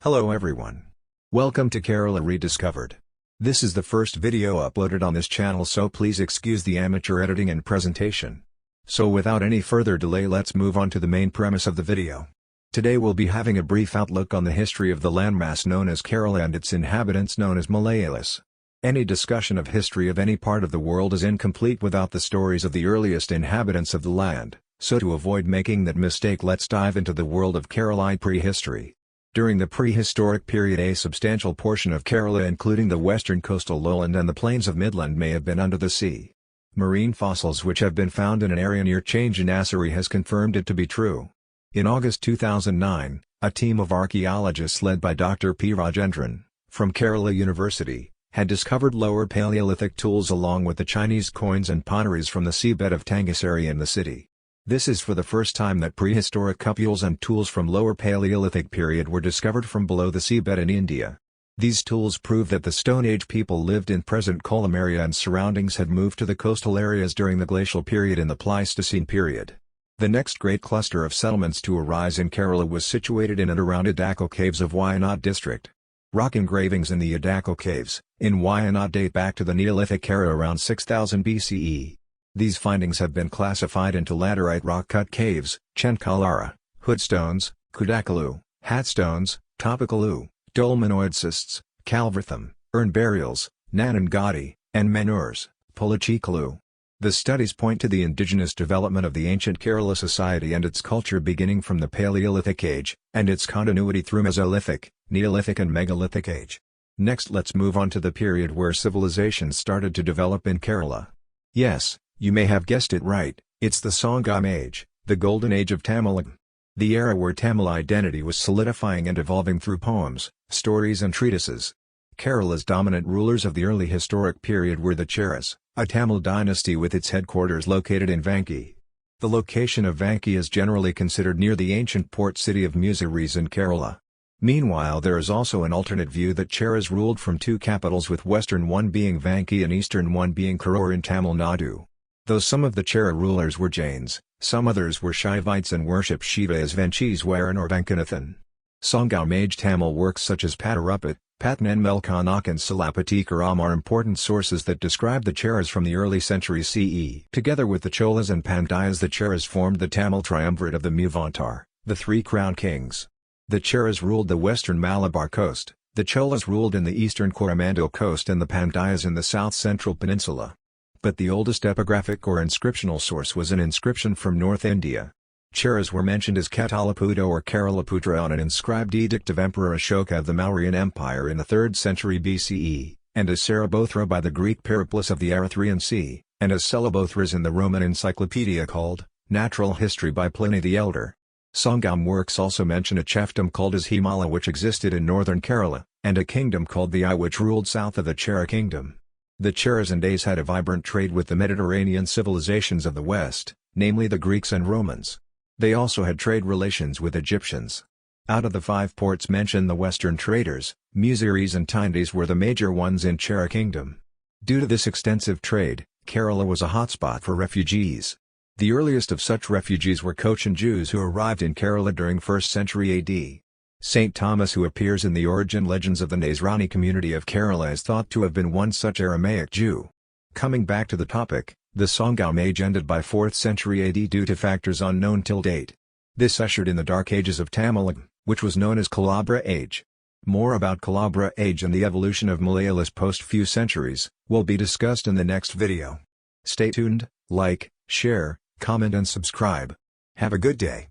Hello everyone. Welcome to Kerala Rediscovered. This is the first video uploaded on this channel, so please excuse the amateur editing and presentation. So without any further delay, let's move on to the main premise of the video. Today we'll be having a brief outlook on the history of the landmass known as Kerala and its inhabitants known as Malayalis. Any discussion of history of any part of the world is incomplete without the stories of the earliest inhabitants of the land, so to avoid making that mistake, let's dive into the world of Kerala prehistory. During the prehistoric period, a substantial portion of Kerala, including the western coastal lowland and the plains of Midland, may have been under the sea. Marine fossils which have been found in an area near Chanjanassery has confirmed it to be true. In August 2009, a team of archaeologists led by Dr. P. Rajendran, from Kerala University, had discovered Lower Paleolithic tools along with the Chinese coins and potteries from the seabed of Tangassery in the city. This is for the first time that prehistoric cupules and tools from Lower Paleolithic period were discovered from below the seabed in India. These tools prove that the Stone Age people lived in present Kollam area and surroundings had moved to the coastal areas during the glacial period in the Pleistocene period. The next great cluster of settlements to arise in Kerala was situated in and around Idakal Caves of Wayanad district. Rock engravings in the Idakal Caves, in Wayanad, date back to the Neolithic era around 6000 BCE. These findings have been classified into laterite rock-cut caves, Chenkalara, hoodstones, Kudakalu, hatstones, Topakalu, dolominoid cysts, Calvertham, urn burials, Nanangadi, and manures, Polachikalu. The studies point to the indigenous development of the ancient Kerala society and its culture beginning from the Paleolithic age, and its continuity through Mesolithic, Neolithic and Megalithic age. Next, let's move on to the period where civilization started to develop in Kerala. Yes, you may have guessed it right, it's the Sangam age, the golden age of Tamilagam. The era where Tamil identity was solidifying and evolving through poems, stories and treatises. Kerala's dominant rulers of the early historic period were the Cheras, a Tamil dynasty with its headquarters located in Vanki. The location of Vanki is generally considered near the ancient port city of Muziris in Kerala. Meanwhile, there is also an alternate view that Cheras ruled from two capitals, with western one being Vanki and eastern one being Karur in Tamil Nadu. Though some of the Chera rulers were Jains, some others were Shaivites and worshipped Shiva as Vencheswaran or Vankanathan. Sangam age Tamil works such as Padarupat, Patnan Melkanak and Salapatikaram are important sources that describe the Cheras from the early centuries CE. Together with the Cholas and Pandyas, the Cheras formed the Tamil triumvirate of the Muvantar, the three crown kings. The Cheras ruled the western Malabar coast, the Cholas ruled in the eastern Coromandel coast and the Pandyas in the south-central peninsula. But the oldest epigraphic or inscriptional source was an inscription from North India. Cheras were mentioned as Katalaputra or Keralaputra on an inscribed edict of Emperor Ashoka of the Mauryan Empire in the 3rd century BCE, and as Sarabothra by the Greek Periplus of the Erythraean Sea, and as Celabothras in the Roman encyclopedia called Natural History by Pliny the Elder. Sangam works also mention a chiefdom called as Himala which existed in northern Kerala, and a kingdom called the Ai which ruled south of the Chera kingdom. The Cheras and Ais had a vibrant trade with the Mediterranean civilizations of the West, namely the Greeks and Romans. They also had trade relations with Egyptians. Out of the 5 ports mentioned, the western traders, Muziris and Tindis, were the major ones in Chera kingdom. Due to this extensive trade, Kerala was a hotspot for refugees. The earliest of such refugees were Cochin Jews who arrived in Kerala during 1st century AD. Saint Thomas, who appears in the origin legends of the Nasrani community of Kerala, is thought to have been one such Aramaic Jew. Coming back to the topic, the Sangam age ended by 4th century AD due to factors unknown till date. This ushered in the Dark Ages of Tamilagam, which was known as Kalabra age. More about Kalabra age and the evolution of Malayalis post few centuries will be discussed in the next video. Stay tuned, like, share, comment and subscribe. Have a good day.